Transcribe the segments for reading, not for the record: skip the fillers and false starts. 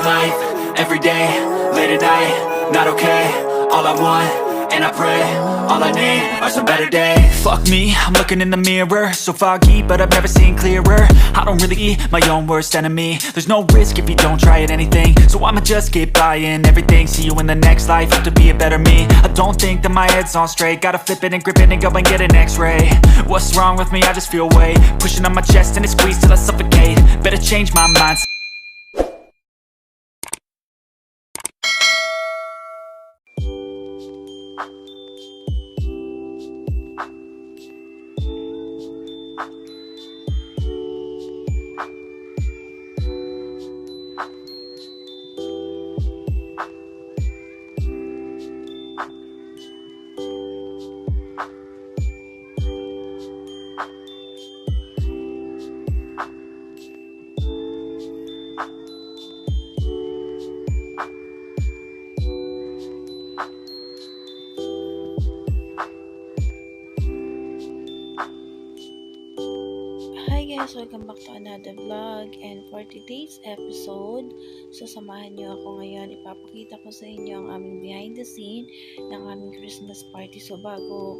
life, every day, late at night, not okay. All I want, and I pray, all I need are some better days. Fuck me, I'm looking in the mirror, so foggy, but I've never seen clearer. I don't really eat my own worst enemy. There's no risk if you don't try at anything, so I'ma just keep buying everything. See you in the next life, have to be a better me. I don't think that my head's on straight, gotta flip it and grip it and go and get an x-ray. What's wrong with me? I just feel weight pushing on my chest and it squeezes till I suffocate. Better change my mindset. Hi guys! Welcome back to another vlog, and for today's episode, samahan niyo ako ngayon. Ipapakita ko sa inyo ang aming behind the scene ng aming Christmas party. So bago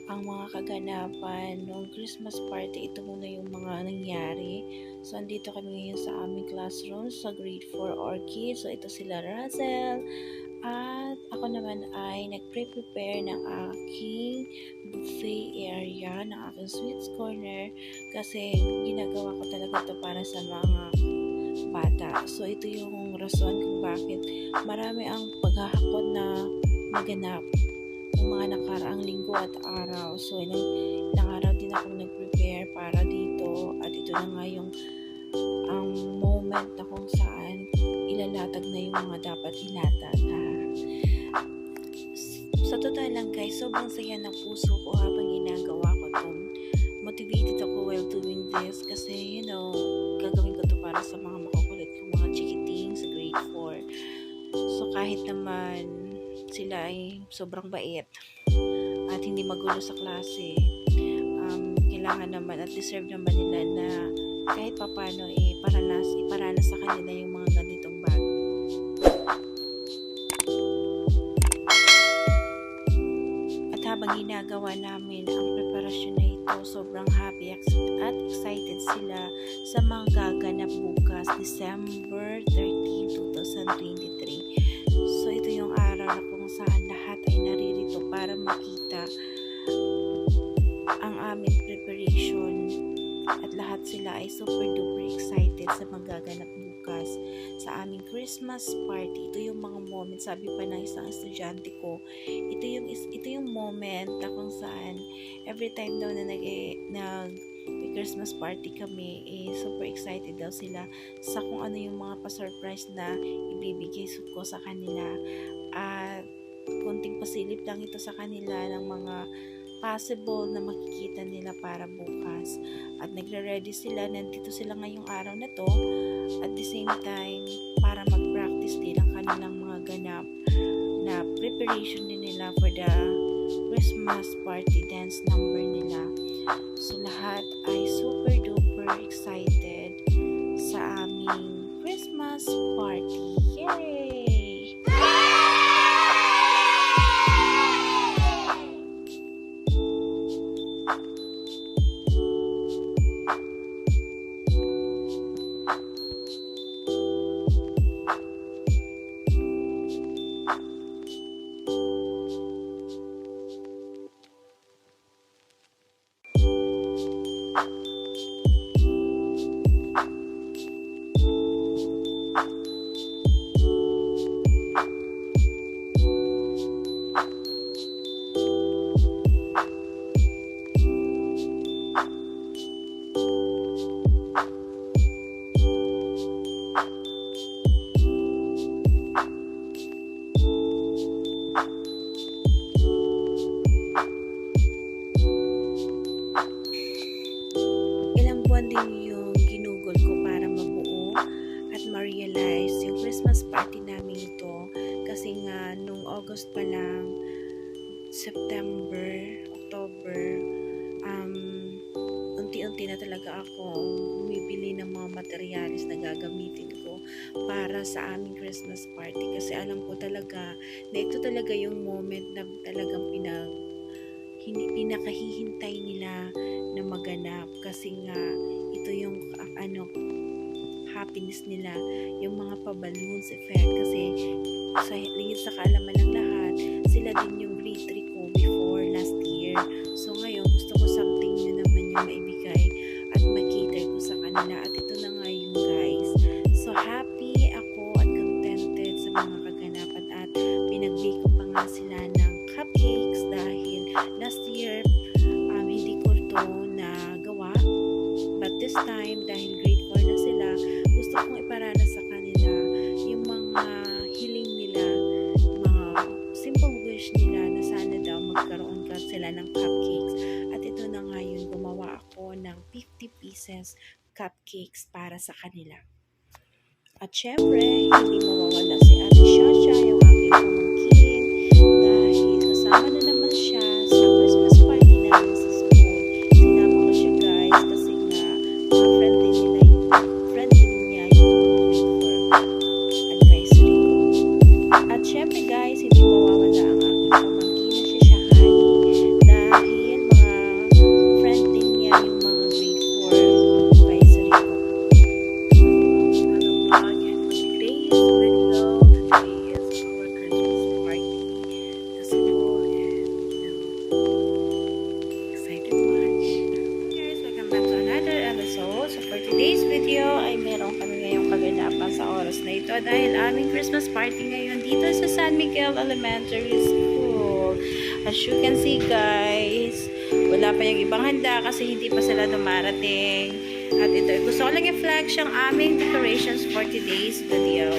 ang mga kaganapan ng Christmas party, ito muna yung mga nangyari. So andito kami ngayon sa aming classroom sa grade 4 Orchid. So ito sila Russell, at ako naman ay nag-prepare ng aking buffet area, ng aking sweets corner, kasi ginagawa ko talaga to para sa mga bata. So ito yung rason kung bakit marami ang paghahakot na naganap ng mga nakaraang linggo at araw. So ilang araw din ako nag-prepare para dito, at ito na nga yung ang moment na kung saan ilalatag na yung mga dapat ilatag. Sa totoo lang guys, sobrang saya ng puso ko habang ginagawa ko to. Motivated ako while doing this kasi gagawin ko to para sa mga makukulit yung mga chikiting sa grade 4. So kahit naman sila ay sobrang bait at hindi magulo sa klase, kailangan naman at deserve naman nila na kahit papano iparanas sa kanila yung mga ganitong bagay. At habang ginagawa namin ang preparasyon na ito, sobrang happy at excited sila sa mga gaganap bukas, December 13, 2023. So ito yung araw na kung saan lahat ay naririto para makita ang aming preparation, at lahat sila ay super duper excited sa magaganap bukas sa aming Christmas party. Ito yung mga moment, sabi pa ng isang estudyante ko, ito yung moment na kung saan every time daw na Christmas party kami, super excited daw sila sa kung ano yung mga pa-surprise na ibibigay ko sa kanila, at kunting pasilip lang ito sa kanila ng mga possible na makikita nila para bukas. At nagre-ready sila, nandito sila ngayong araw na to, at the same time para mag-practice din ang kanilang mga ganap na preparation din nila for the Christmas party dance number nila. So lahat ay super duper excited sa aming Christmas party. Yay! Din yung ginugol ko para mabuo at ma-realize yung Christmas party namin ito, kasi nga nung August pa lang, September, October, unti-unti na talaga ako bumibili ng mga materials na gagamitin ko para sa aming Christmas party kasi alam ko talaga na ito talaga yung moment na talagang pinakahihintay nila na maganap kasi nga ito yung happiness nila, yung mga pa-balloons effect kasi sa lingid sa kaalaman ng lahat, sila din yung grade 3 ko before last year. So ngayon, gusto ko something na naman yung maibigay at ma-cater ko sa kanila at ito na nga yung guys. So happy ako at contented sa mga kaganapan at pinag-bake ko pa nga sila ng cupcakes dahil last year hindi ko to nagawa, but this time dahil grade 4 na sila, gusto kong iparana sa kanila yung mga hiling nila, mga simple wish nila na sana daw magkaroon ka sila ng cupcakes. At ito na nga yun, gumawa ako ng 50 pieces cupcakes para sa kanila. At syempre, hindi mawawala si Ate Shasha, yung aking pamangkin, dahil kasama na naman siya sa Christmas party namin sa school. Sinama ko siya guys kasi nga mga friend din niya yung advisory ko. At syempre guys, hindi mawawala ang aking pamangkin na si Shahani dahil mga friend din niya yung mga grade 4 advisory ko. Today's video ay meron kami ngayong kaganapan sa oras na ito dahil aming Christmas party ngayon dito sa San Miguel Elementary School. As you can see guys, wala pa yung ibang handa kasi hindi pa sila dumarating. At ito, gusto ko lang i-flash ang aming decorations for today's video.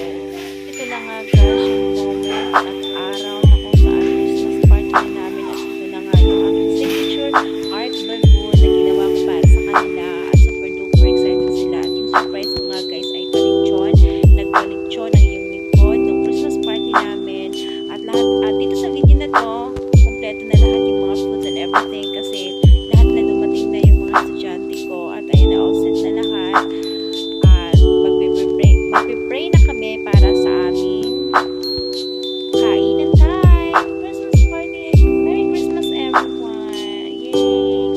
Ito lang nga guys yung moment at araw na kung saan Christmas party na namin at ito na nga yung aking signature art balloon na ginawa ko para sa kanila. Excited sila at yung surprise ko nga guys ay nagpalitsyon ang iyong lingkod ng Christmas party namin at lahat at dito sa video na to kompleto na lahat yung mga foods and everything kasi lahat na dumating na yung mga estudyante ko at ayun na all set na lahat at magpipray na kami para sa aming kainan time, Christmas party. Merry Christmas everyone! Yay!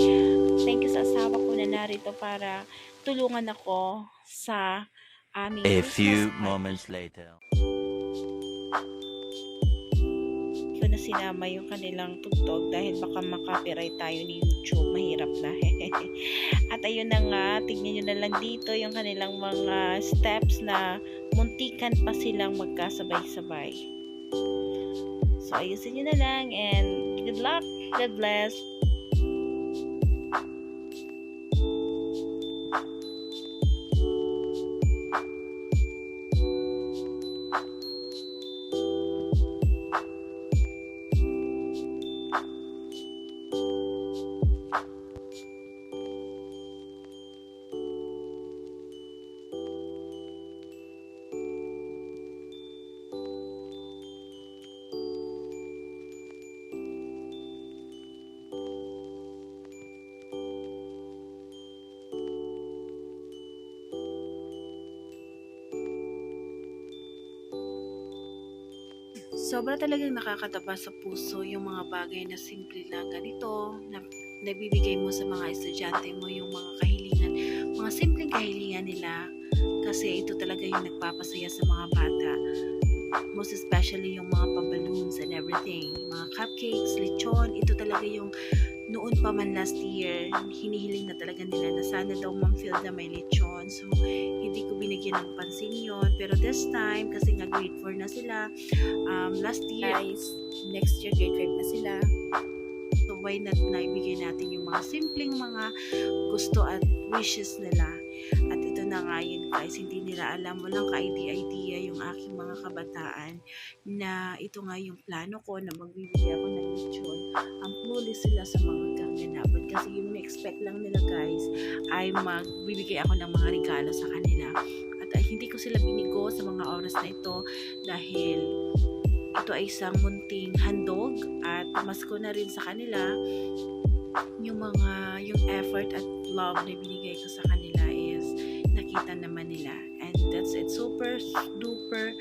Thank you sa asawa ko na narito para tulungan ako sa aming A Christmas few party. moments later. Ko na sinama yung kanilang tugtog dahil baka makopyright tayo ni YouTube. Mahirap na. At ayun na nga, tignan nyo na lang dito yung kanilang mga steps na muntikan pa silang magkasabay-sabay. So ayusin nyo na lang and good luck, God bless. Sobra talagang nakakataba sa puso yung mga bagay na simple lang ganito, na nabibigay mo sa mga estudyante mo yung mga kahilingan, mga simpleng kahilingan nila kasi ito talaga yung nagpapasaya sa mga bata. Most especially yung mga pa-balloons and everything, mga cupcakes, lechon, ito talaga yung noon pa man last year, hinihiling na talaga nila na sana daw ma-feel na may lechon. So, hindi ko binigyan ng pansin yon. Pero this time, kasi nga grade 4 na sila, last year, next year grade 5 na sila. So, why not na ibigay natin yung mga simpleng mga gusto at wishes nila. At ito na nga yun guys, hindi nila alam, walang ka-idea yung aking mga kabataan na ito nga yung plano ko na magbibigay ako ng lechon. Ang clueless sila sa mga ganganapan kasi yung na-expect lang nila guys ay magbibigay ako ng mga regalo sa kanila. At hindi ko sila binigo sa mga oras na ito dahil ito ay isang munting handog at mas ko na rin sa kanila yung effort at love na binigay ko sa kanila is nakita naman nila. And that's it. Super duper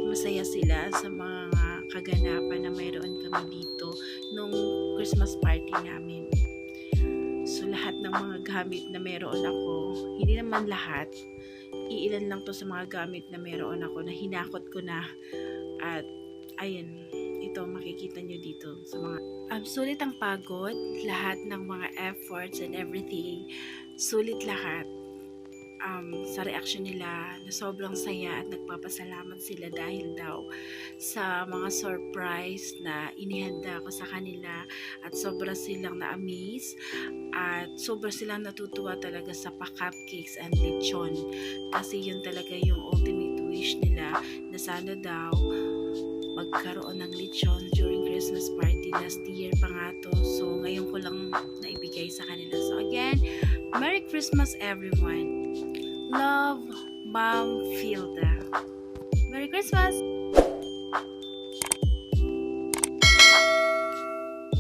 masaya sila sa mga kaganapan na mayroon kami dito nung Christmas party namin. So lahat ng mga gamit na meron ako, hindi naman lahat, iilan lang to sa mga gamit na meron ako na hinakot ko na. At ayun, ito makikita nyo dito sa mga sulit ang pagod, lahat ng mga efforts and everything, sulit lahat. Sa reaction nila na sobrang saya at nagpapasalamat sila dahil daw sa mga surprise na inihanda ko sa kanila, at sobra silang na-amaze at sobra silang natutuwa talaga sa pa-cupcakes and lechon, kasi yun talaga yung ultimate wish nila, na sana daw magkaroon ng lechon during Christmas party. Last year pa nga to, so ngayon ko lang naibigay sa kanila. So again, Merry Christmas everyone. Love, Mom Filda. Merry Christmas!